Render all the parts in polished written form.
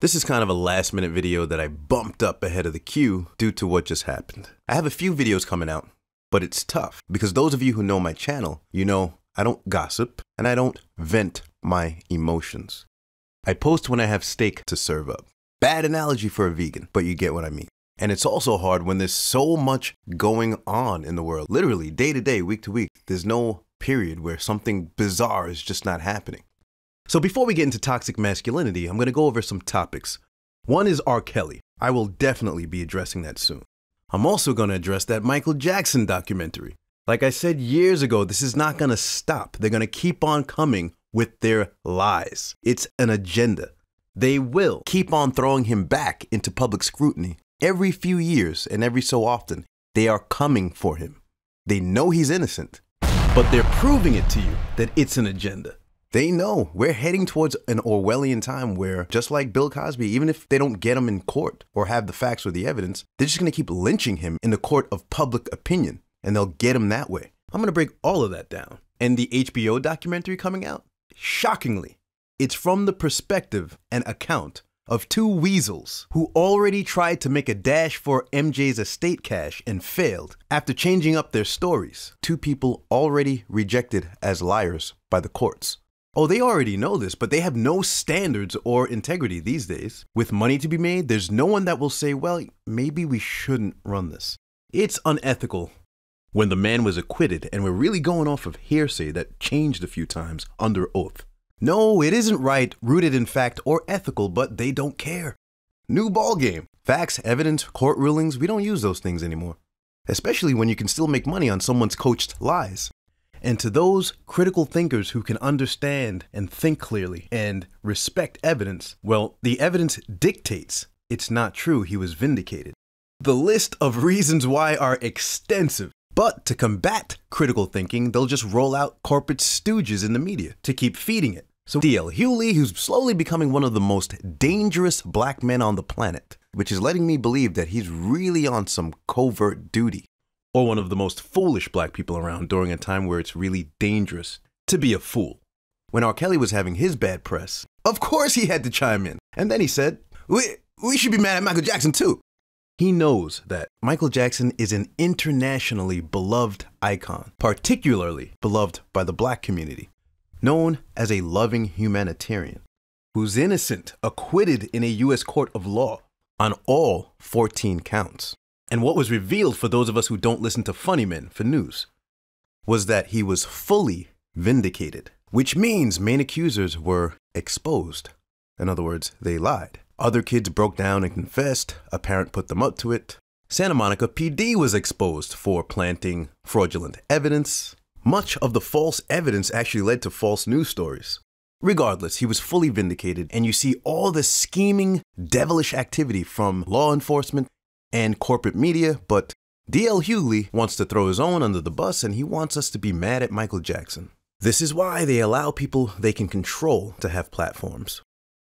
This is kind of a last minute video that I bumped up ahead of the queue due to what just happened. I have a few videos coming out, but it's tough because those of you who know my channel, you know I don't gossip and I don't vent my emotions. I post when I have steak to serve up. Bad analogy for a vegan, but you get what I mean. And it's also hard when there's so much going on in the world. Literally, day to day, week to week, there's no period where something bizarre is just not happening. So before we get into toxic masculinity, I'm going to go over some topics. One is R.Kelly. I will definitely be addressing that soon. I'm also going to address that Michael Jackson documentary. Like I said years ago, this is not going to stop. They're going to keep on coming with their lies. It's an agenda. They will keep on throwing him back into public scrutiny every few years, and every so often, they are coming for him. They know he's innocent, but they're proving it to you that it's an agenda. They know we're heading towards an Orwellian time where, just like Bill Cosby, even if they don't get him in court or have the facts or the evidence, they're just going to keep lynching him in the court of public opinion, and they'll get him that way. I'm going to break all of that down. And the HBO documentary coming out, shockingly, it's from the perspective and account of two weasels who already tried to make a dash for MJ's estate cash and failed after changing up their stories. Two people already rejected as liars by the courts. Oh, they already know this, but they have no standards or integrity these days. With money to be made, there's no one that will say, well, maybe we shouldn't run this. It's unethical when the man was acquitted, and we're really going off of hearsay that changed a few times under oath. No, it isn't right, rooted in fact, or ethical, but they don't care. New ball game. Facts, evidence, court rulings, we don't use those things anymore. Especially when you can still make money on someone's coached lies. And to those critical thinkers who can understand and think clearly and respect evidence, well, the evidence dictates it's not true he was vindicated. The list of reasons why are extensive, but to combat critical thinking, they'll just roll out corporate stooges in the media to keep feeding it. So D.L. Hughley, who's slowly becoming one of the most dangerous black men on the planet, which is letting me believe that he's really on some covert duty. Or one of the most foolish black people around during a time where it's really dangerous to be a fool. When R.Kelly was having his bad press, of course he had to chime in. And then he said, we should be mad at Michael Jackson too. He knows that Michael Jackson is an internationally beloved icon, particularly beloved by the black community, known as a loving humanitarian, who's innocent, acquitted in a U.S. court of law on all 14 counts. And what was revealed for those of us who don't listen to funny men for news was that he was fully vindicated, which means main accusers were exposed. In other words, they lied. Other kids broke down and confessed. A parent put them up to it. Santa Monica PD was exposed for planting fraudulent evidence. Much of the false evidence actually led to false news stories. Regardless, he was fully vindicated, and you see all the scheming, devilish activity from law enforcement and corporate media, but D.L. Hughley wants to throw his own under the bus, and he wants us to be mad at Michael Jackson. This is why they allow people they can control to have platforms.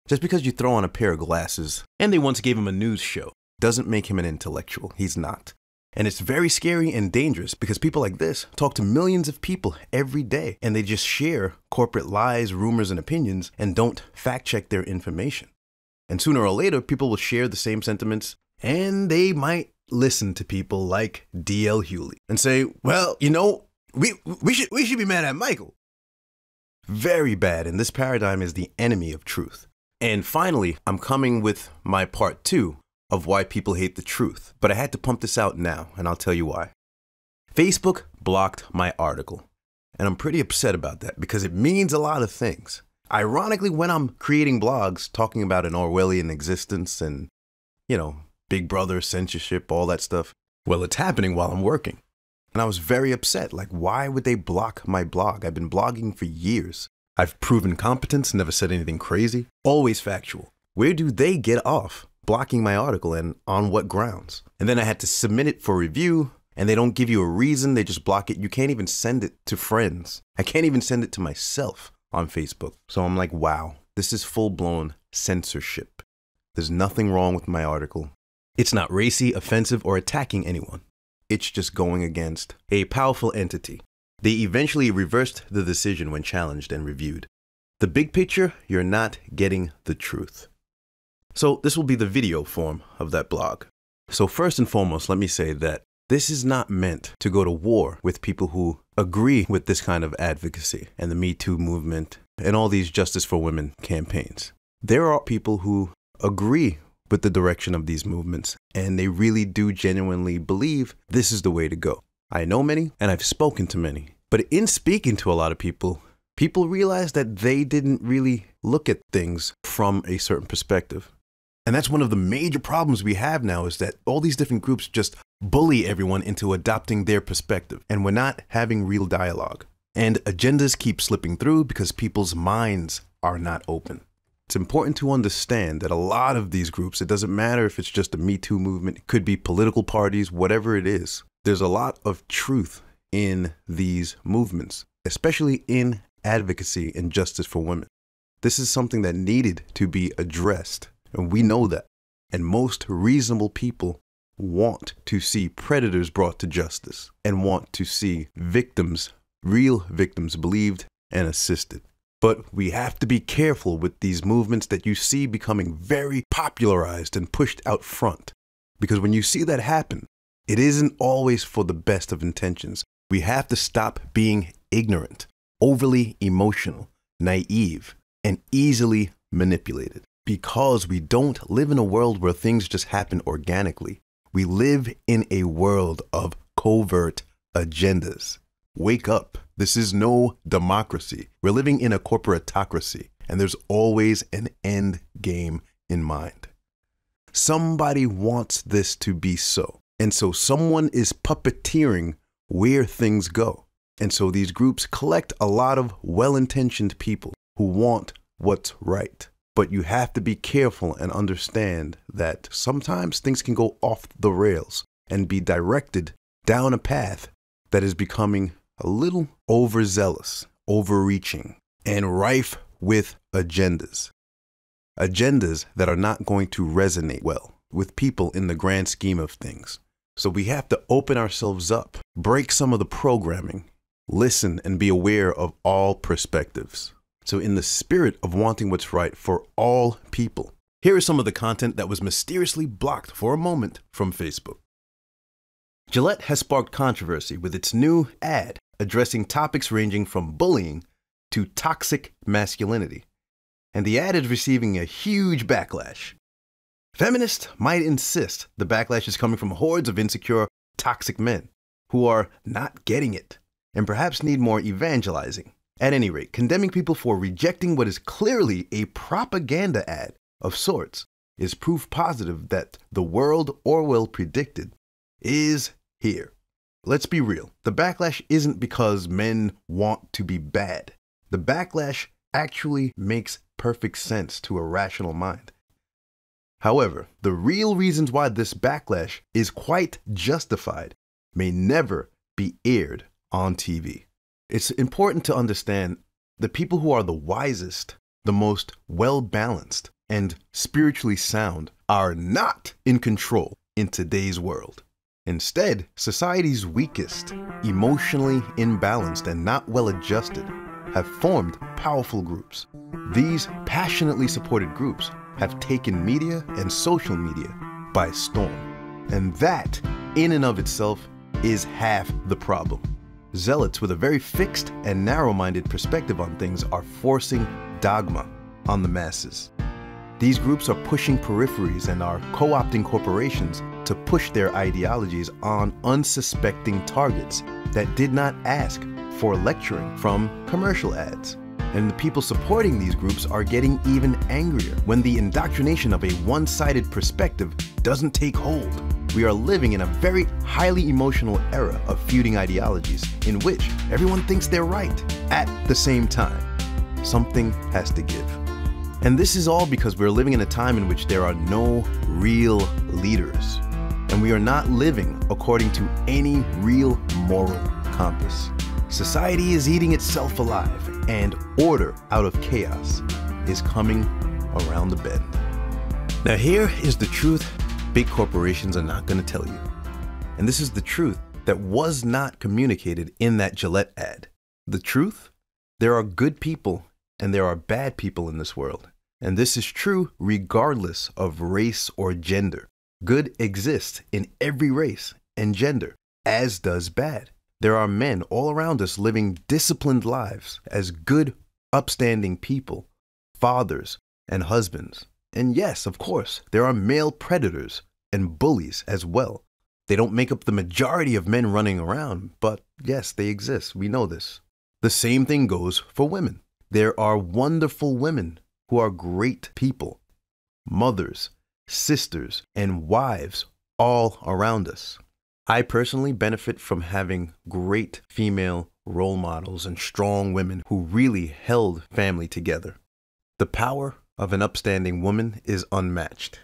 Just because you throw on a pair of glasses, and they once gave him a news show, doesn't make him an intellectual. He's not. And it's very scary and dangerous because people like this talk to millions of people every day, and they just share corporate lies, rumors, and opinions, and don't fact check their information. And sooner or later, people will share the same sentiments, and they might listen to people like D.L. Hughley and say, well, you know, we should be mad at Michael. Very bad, and this paradigm is the enemy of truth. And finally, I'm coming with my part 2 of why people hate the truth. But I had to pump this out now, and I'll tell you why. Facebook blocked my article, and I'm pretty upset about that because it means a lot of things. Ironically, when I'm creating blogs talking about an Orwellian existence and, you know, Big Brother, censorship, all that stuff, well, it's happening while I'm working. And I was very upset. Like, why would they block my blog? I've been blogging for years. I've proven competence, never said anything crazy, always factual. Where do they get off blocking my article, and on what grounds? And then I had to submit it for review, and they don't give you a reason. They just block it. You can't even send it to friends. I can't even send it to myself on Facebook. So I'm like, wow, this is full-blown censorship. There's nothing wrong with my article. It's not racy, offensive, or attacking anyone. It's just going against a powerful entity. They eventually reversed the decision when challenged and reviewed. The big picture, you're not getting the truth. So this will be the video form of that blog. So first and foremost, let me say that this is not meant to go to war with people who agree with this kind of advocacy and the Me Too movement and all these justice for women campaigns. There are people who agree with the direction of these movements, and they really do genuinely believe this is the way to go. I know many, and I've spoken to many. But in speaking to a lot of people realize that they didn't really look at things from a certain perspective. And that's one of the major problems we have now, is that all these different groups just bully everyone into adopting their perspective, and we're not having real dialogue. And agendas keep slipping through because people's minds are not open. It's important to understand that a lot of these groups, it doesn't matter if it's just a Me Too movement, it could be political parties, whatever it is, there's a lot of truth in these movements, especially in advocacy and justice for women. This is something that needed to be addressed, and we know that. And most reasonable people want to see predators brought to justice and want to see victims, real victims, believed and assisted. But we have to be careful with these movements that you see becoming very popularized and pushed out front. Because when you see that happen, it isn't always for the best of intentions. We have to stop being ignorant, overly emotional, naive, and easily manipulated. Because we don't live in a world where things just happen organically. We live in a world of covert agendas. Wake up. This is no democracy. We're living in a corporatocracy, and there's always an end game in mind. Somebody wants this to be so. And so someone is puppeteering where things go. And so these groups collect a lot of well-intentioned people who want what's right. But you have to be careful and understand that sometimes things can go off the rails and be directed down a path that is becoming a little overzealous, overreaching, and rife with agendas. Agendas that are not going to resonate well with people in the grand scheme of things. So we have to open ourselves up, break some of the programming, listen, and be aware of all perspectives. So in the spirit of wanting what's right for all people, here is some of the content that was mysteriously blocked for a moment from Facebook. Gillette has sparked controversy with its new ad addressing topics ranging from bullying to toxic masculinity. And the ad is receiving a huge backlash. Feminists might insist the backlash is coming from hordes of insecure, toxic men who are not getting it and perhaps need more evangelizing. At any rate, condemning people for rejecting what is clearly a propaganda ad of sorts is proof positive that the world Orwell predicted is here. Let's be real. The backlash isn't because men want to be bad. The backlash actually makes perfect sense to a rational mind. However, the real reasons why this backlash is quite justified may never be aired on TV. It's important to understand the people who are the wisest, the most well-balanced, and spiritually sound are not in control in today's world. Instead, society's weakest, emotionally imbalanced, and not well-adjusted have formed powerful groups. These passionately supported groups have taken media and social media by storm. And that, in and of itself, is half the problem. Zealots with a very fixed and narrow-minded perspective on things are forcing dogma on the masses. These groups are pushing peripheries and are co-opting corporations to push their ideologies on unsuspecting targets that did not ask for lecturing from commercial ads. And the people supporting these groups are getting even angrier when the indoctrination of a one-sided perspective doesn't take hold. We are living in a very highly emotional era of feuding ideologies in which everyone thinks they're right at the same time. Something has to give. And this is all because we're living in a time in which there are no real leaders. And we are not living according to any real moral compass. Society is eating itself alive, and order out of chaos is coming around the bend. Now here is the truth big corporations are not going to tell you. And this is the truth that was not communicated in that Gillette ad. The truth? There are good people and there are bad people in this world. And this is true regardless of race or gender. Good exists in every race and gender, as does bad. There are men all around us living disciplined lives as good, upstanding people, fathers and husbands. And yes, of course, there are male predators and bullies as well. They don't make up the majority of men running around, but yes, they exist. We know this. The same thing goes for women. There are wonderful women who are great people, mothers, sisters, and wives all around us. I personally benefit from having great female role models and strong women who really held family together. The power of an upstanding woman is unmatched.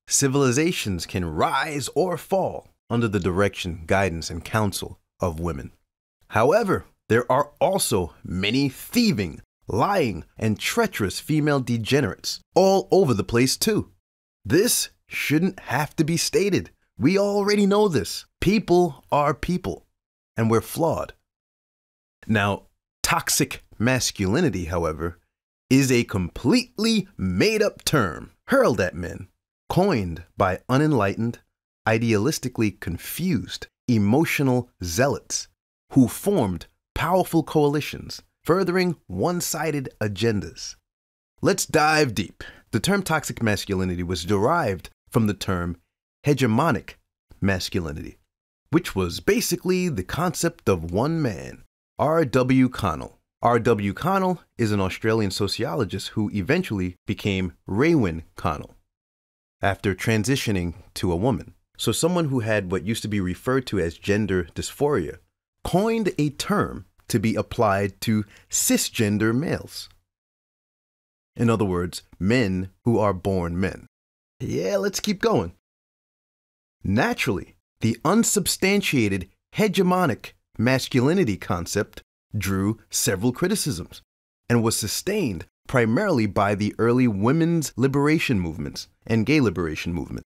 Civilizations can rise or fall under the direction, guidance, and counsel of women. However, there are also many thieving, lying, and treacherous female degenerates all over the place too. This shouldn't have to be stated. We already know this. People are people, and we're flawed. Now, toxic masculinity, however, is a completely made-up term hurled at men, coined by unenlightened, idealistically confused, emotional zealots who formed powerful coalitions, furthering one-sided agendas. Let's dive deep. The term toxic masculinity was derived from the term hegemonic masculinity, which was basically the concept of one man, R.W. Connell. R.W. Connell is an Australian sociologist who eventually became Raewyn Connell after transitioning to a woman. So someone who had what used to be referred to as gender dysphoria coined a term to be applied to cisgender males. In other words, men who are born men. Yeah, let's keep going. Naturally, the unsubstantiated hegemonic masculinity concept drew several criticisms and was sustained primarily by the early women's liberation movements and gay liberation movement.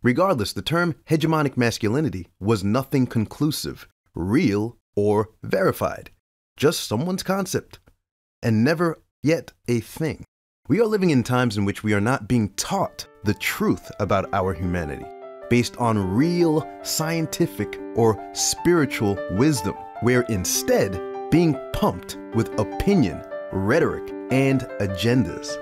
Regardless, the term hegemonic masculinity was nothing conclusive, real, or verified, just someone's concept, and never yet a thing. We are living in times in which we are not being taught the truth about our humanity, based on real scientific or spiritual wisdom. We're instead being pumped with opinion, rhetoric, and agendas.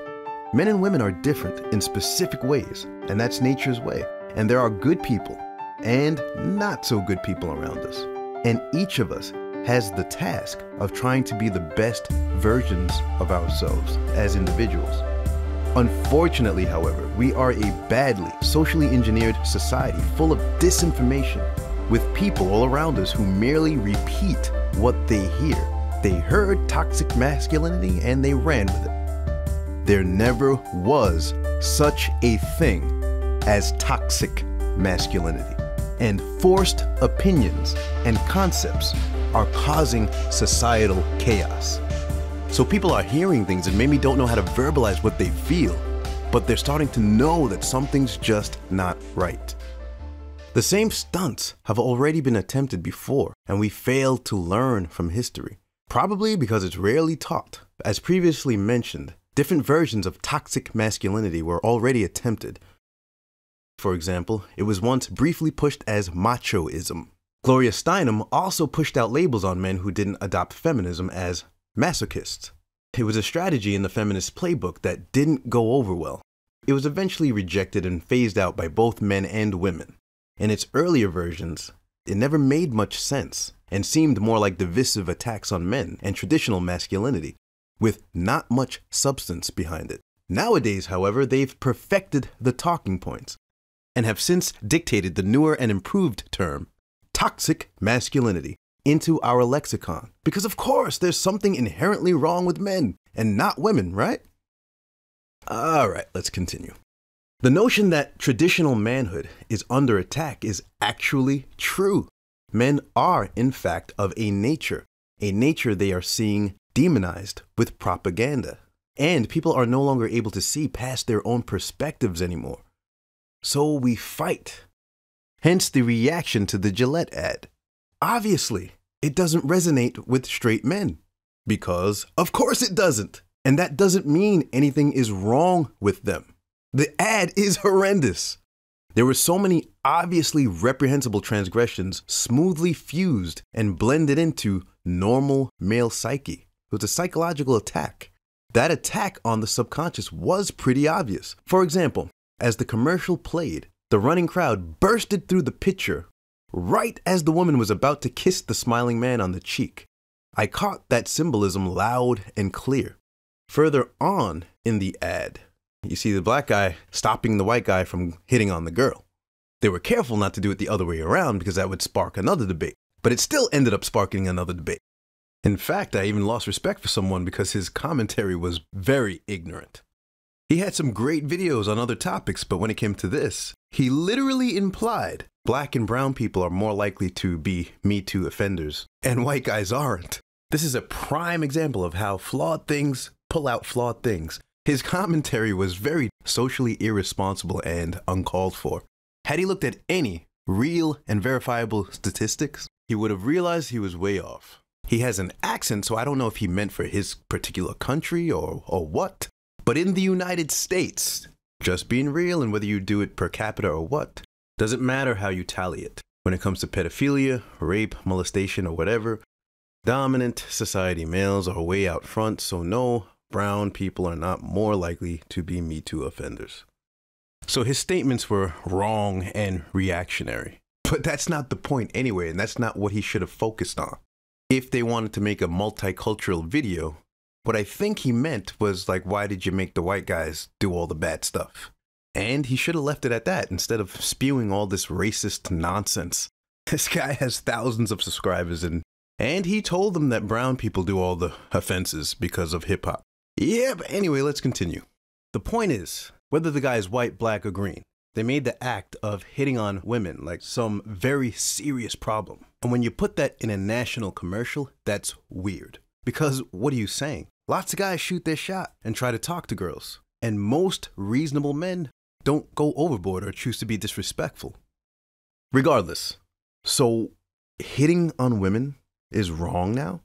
Men and women are different in specific ways, and that's nature's way. And there are good people and not so good people around us. And each of us has the task of trying to be the best versions of ourselves as individuals. Unfortunately, however, we are a badly socially engineered society full of disinformation, with people all around us who merely repeat what they hear. They heard toxic masculinity and they ran with it. There never was such a thing as toxic masculinity, and forced opinions and concepts are causing societal chaos. So people are hearing things and maybe don't know how to verbalize what they feel, but they're starting to know that something's just not right. The same stunts have already been attempted before, and we failed to learn from history, probably because it's rarely taught. As previously mentioned, different versions of toxic masculinity were already attempted. For example, it was once briefly pushed as machoism. Gloria Steinem also pushed out labels on men who didn't adopt feminism as masochists. It was a strategy in the feminist playbook that didn't go over well. It was eventually rejected and phased out by both men and women. In its earlier versions, it never made much sense and seemed more like divisive attacks on men and traditional masculinity, with not much substance behind it. Nowadays, however, they've perfected the talking points and have since dictated the newer and improved term, toxic masculinity, into our lexicon. Because of course, there's something inherently wrong with men and not women, right? All right, let's continue. The notion that traditional manhood is under attack is actually true. Men are, in fact, of a nature they are seeing demonized with propaganda. And people are no longer able to see past their own perspectives anymore. So we fight. Hence the reaction to the Gillette ad. Obviously, it doesn't resonate with straight men. Because, of course it doesn't. And that doesn't mean anything is wrong with them. The ad is horrendous. There were so many obviously reprehensible transgressions smoothly fused and blended into normal male psyche. It was a psychological attack. That attack on the subconscious was pretty obvious. For example, as the commercial played, the running crowd bursted through the picture right as the woman was about to kiss the smiling man on the cheek. I caught that symbolism loud and clear. Further on in the ad, you see the black guy stopping the white guy from hitting on the girl. They were careful not to do it the other way around because that would spark another debate, but it still ended up sparking another debate. In fact, I even lost respect for someone because his commentary was very ignorant. He had some great videos on other topics, but when it came to this, he literally implied black and brown people are more likely to be Me Too offenders, and white guys aren't. This is a prime example of how flawed things pull out flawed things. His commentary was very socially irresponsible and uncalled for. Had he looked at any real and verifiable statistics, he would have realized he was way off. He has an accent, so I don't know if he meant for his particular country or what. But in the United States, just being real, and whether you do it per capita or what, doesn't matter how you tally it. When it comes to pedophilia, rape, molestation, or whatever, dominant society males are way out front, so no, brown people are not more likely to be Me Too offenders. So his statements were wrong and reactionary. But that's not the point anyway, and that's not what he should have focused on. If they wanted to make a multicultural video, what I think he meant was like, why did you make the white guys do all the bad stuff? And he should have left it at that instead of spewing all this racist nonsense. This guy has thousands of subscribers and he told them that brown people do all the offenses because of hip hop. Yeah, but anyway, let's continue. The point is, whether the guy is white, black, or green, they made the act of hitting on women like some very serious problem. And when you put that in a national commercial, that's weird. Because what are you saying? Lots of guys shoot their shot and try to talk to girls. And most reasonable men don't go overboard or choose to be disrespectful. Regardless, so hitting on women is wrong now?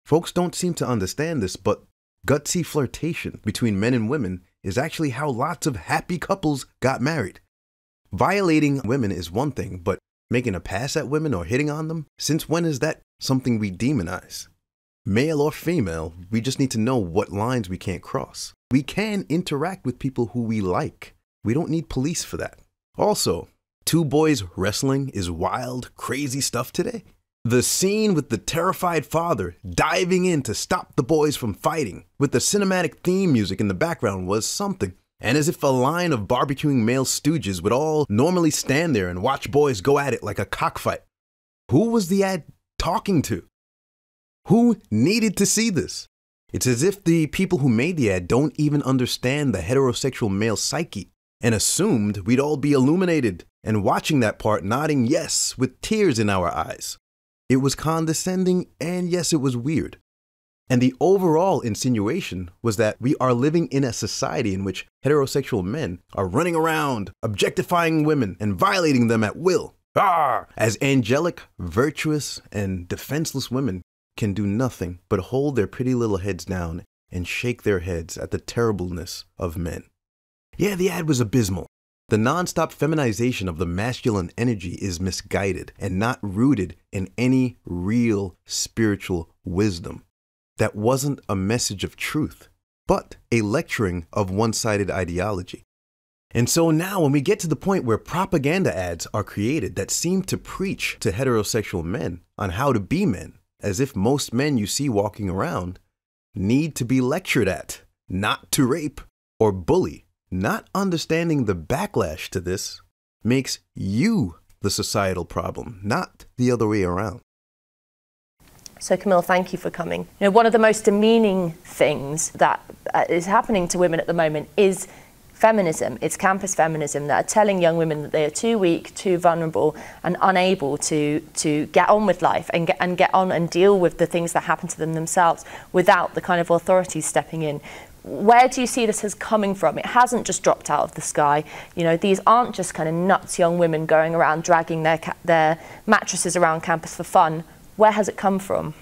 Folks don't seem to understand this, but gutsy flirtation between men and women is actually how lots of happy couples got married. Violating women is one thing, but making a pass at women or hitting on them? Since when is that something we demonize? Male or female, we just need to know what lines we can't cross. We can interact with people who we like. We don't need police for that. Also, two boys wrestling is wild, crazy stuff today. The scene with the terrified father diving in to stop the boys from fighting with the cinematic theme music in the background was something. And as if a line of barbecuing male stooges would all normally stand there and watch boys go at it like a cockfight. Who was the ad talking to? Who needed to see this? It's as if the people who made the ad don't even understand the heterosexual male psyche and assumed we'd all be illuminated and watching that part nodding yes with tears in our eyes. It was condescending and yes, it was weird. And the overall insinuation was that we are living in a society in which heterosexual men are running around, objectifying women and violating them at will. As angelic, virtuous, and defenseless women can do nothing but hold their pretty little heads down and shake their heads at the terribleness of men. Yeah, the ad was abysmal. The nonstop feminization of the masculine energy is misguided and not rooted in any real spiritual wisdom. That wasn't a message of truth, but a lecturing of one-sided ideology. And so now when we get to the point where propaganda ads are created that seem to preach to heterosexual men on how to be men, as if most men you see walking around need to be lectured at, not to rape or bully, not understanding the backlash to this makes you the societal problem, not the other way around. So Camille, thank you for coming. You know, one of the most demeaning things that is happening to women at the moment is feminism. It's campus feminism that are telling young women that they are too weak, too vulnerable, and unable to get on with life and get on and deal with the things that happen to them themselves without the kind of authorities stepping in. Where do you see this as coming from? It hasn't just dropped out of the sky. You know, these aren't just kind of nuts young women going around dragging their mattresses around campus for fun. Where has it come from?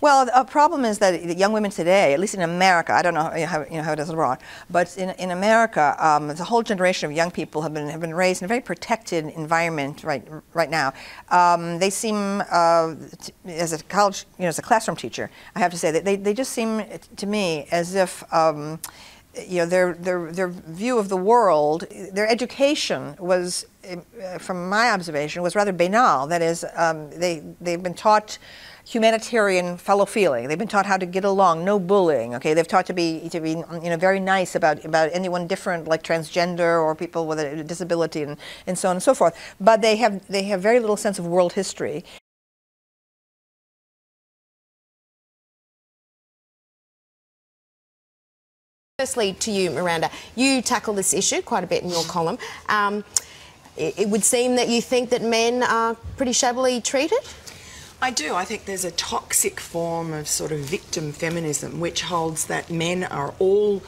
Well, the problem is that young women today, at least in America, I don't know how it is abroad, but in America, the whole generation of young people have been raised in a very protected environment right now. They seem, as a college, as a classroom teacher, I have to say that they just seem to me as if their view of the world, their education was, from my observation, was rather banal. That is, they've been taught humanitarian fellow feeling. They've been taught how to get along, no bullying. Okay, they've taught to be very nice about anyone different, like transgender or people with a disability and so on and so forth. But they have very little sense of world history. Firstly, to you, Miranda, you tackle this issue quite a bit in your column. It would seem that you think that men are pretty shabbily treated? I do. I think there's a toxic form of sort of victim feminism which holds that men are all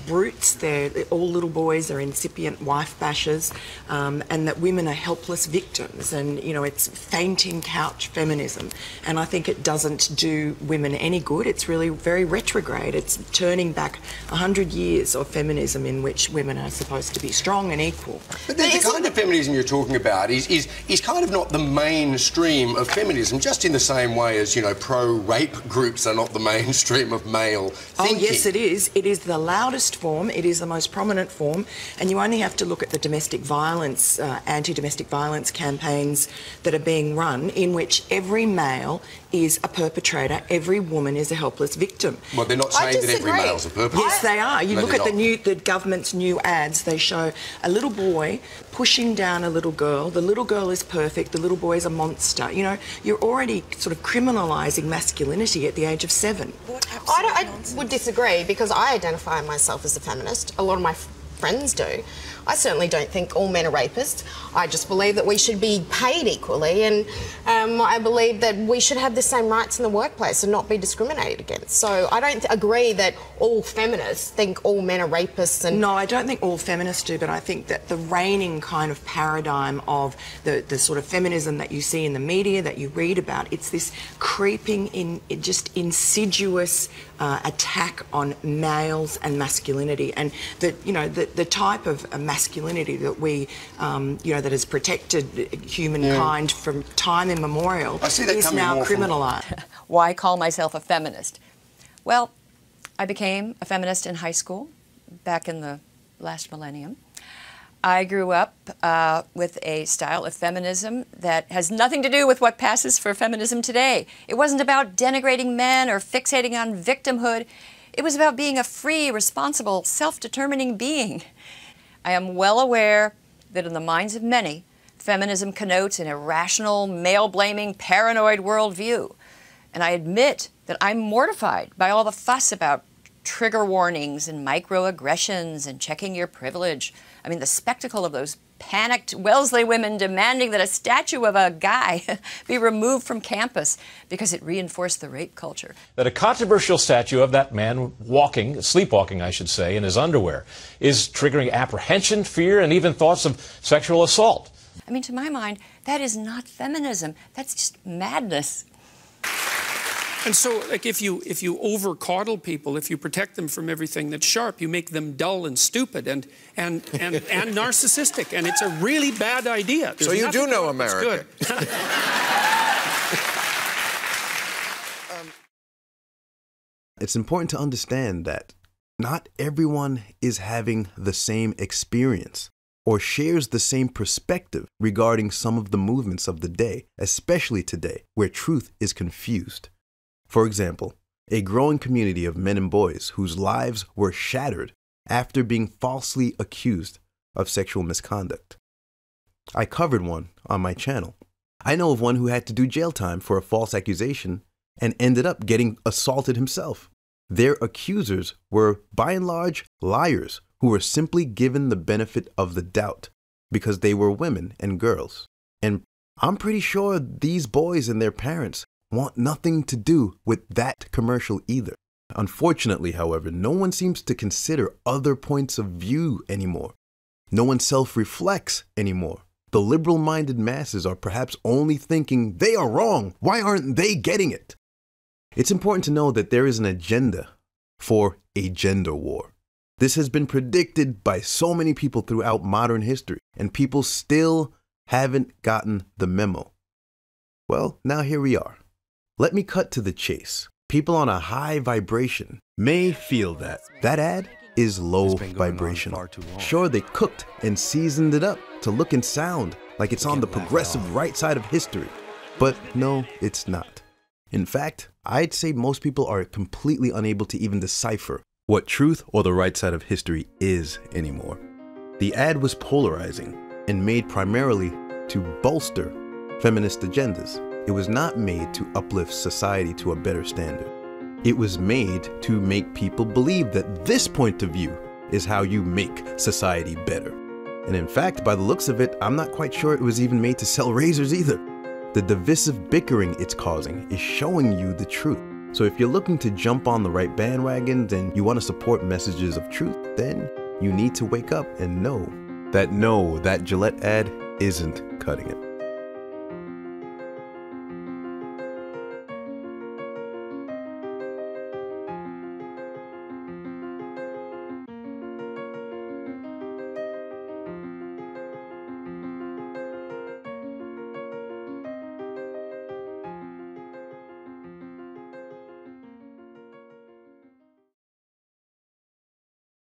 brutes, they're all little boys, they're incipient wife bashers, and that women are helpless victims, and it's fainting couch feminism. And I think it doesn't do women any good. It's really very retrograde. It's turning back 100 years of feminism in which women are supposed to be strong and equal. But the kind of feminism you're talking about is kind of not the mainstream of feminism, just in the same way as, pro-rape groups are not the mainstream of male thinking. Oh, yes, it is. It is the loudest form, it is the most prominent form, and you only have to look at the domestic violence, anti-domestic violence campaigns that are being run, in which every male is a perpetrator, every woman is a helpless victim. Well, they're not saying that every male's a perpetrator. Yes, they are. You No, look at the government's new ads, they show a little boy pushing down a little girl. The little girl is perfect, the little boy is a monster. You're already sort of criminalising masculinity at the age of 7. I would disagree, because I identify myself as a feminist. A lot of my friends do. I certainly don't think all men are rapists. I just believe that we should be paid equally, and I believe that we should have the same rights in the workplace and not be discriminated against. So I don't agree that all feminists think all men are rapists. And no, I don't think all feminists do, but I think that the reigning kind of paradigm of the sort of feminism that you see in the media, that you read about, it's this creeping just insidious attack on males and masculinity, and the type of masculinity that we that has protected humankind from time immemorial is now criminalised. Why call myself a feminist? Well, I became a feminist in high school back in the last millennium. I grew up with a style of feminism that has nothing to do with what passes for feminism today. It wasn't about denigrating men or fixating on victimhood. It was about being a free, responsible, self-determining being. I am well aware that in the minds of many, feminism connotes an irrational, male-blaming, paranoid worldview. And I admit that I'm mortified by all the fuss about trigger warnings and microaggressions and checking your privilege. I mean, the spectacle of those panicked Wellesley women demanding that a statue of a guy be removed from campus because it reinforced the rape culture. That a controversial statue of that man sleepwalking, I should say, in his underwear, is triggering apprehension, fear, and even thoughts of sexual assault. I mean, to my mind, that is not feminism. That's just madness. And so, like, if you over-coddle people, if you protect them from everything that's sharp, you make them dull and stupid and narcissistic, and it's a really bad idea. So you do know America. Good. It's important to understand that not everyone is having the same experience or shares the same perspective regarding some of the movements of the day, especially today, where truth is confused. For example, a growing community of men and boys whose lives were shattered after being falsely accused of sexual misconduct. I covered one on my channel. I know of one who had to do jail time for a false accusation and ended up getting assaulted himself. Their accusers were, by and large, liars who were simply given the benefit of the doubt because they were women and girls. And I'm pretty sure these boys and their parents want nothing to do with that commercial either. Unfortunately, however, no one seems to consider other points of view anymore. No one self-reflects anymore. The liberal-minded masses are perhaps only thinking they are wrong. Why aren't they getting it? It's important to know that there is an agenda for a gender war. This has been predicted by so many people throughout modern history, and people still haven't gotten the memo. Well, now here we are. Let me cut to the chase. People on a high vibration may feel that that ad is low vibrational. Sure, they cooked and seasoned it up to look and sound like it's on the progressive right side of history. But no, it's not. In fact, I'd say most people are completely unable to even decipher what truth or the right side of history is anymore. The ad was polarizing and made primarily to bolster feminist agendas. It was not made to uplift society to a better standard. It was made to make people believe that this point of view is how you make society better. And in fact, by the looks of it, I'm not quite sure it was even made to sell razors either. The divisive bickering it's causing is showing you the truth. So if you're looking to jump on the right bandwagon and you want to support messages of truth, then you need to wake up and know that no, that Gillette ad isn't cutting it.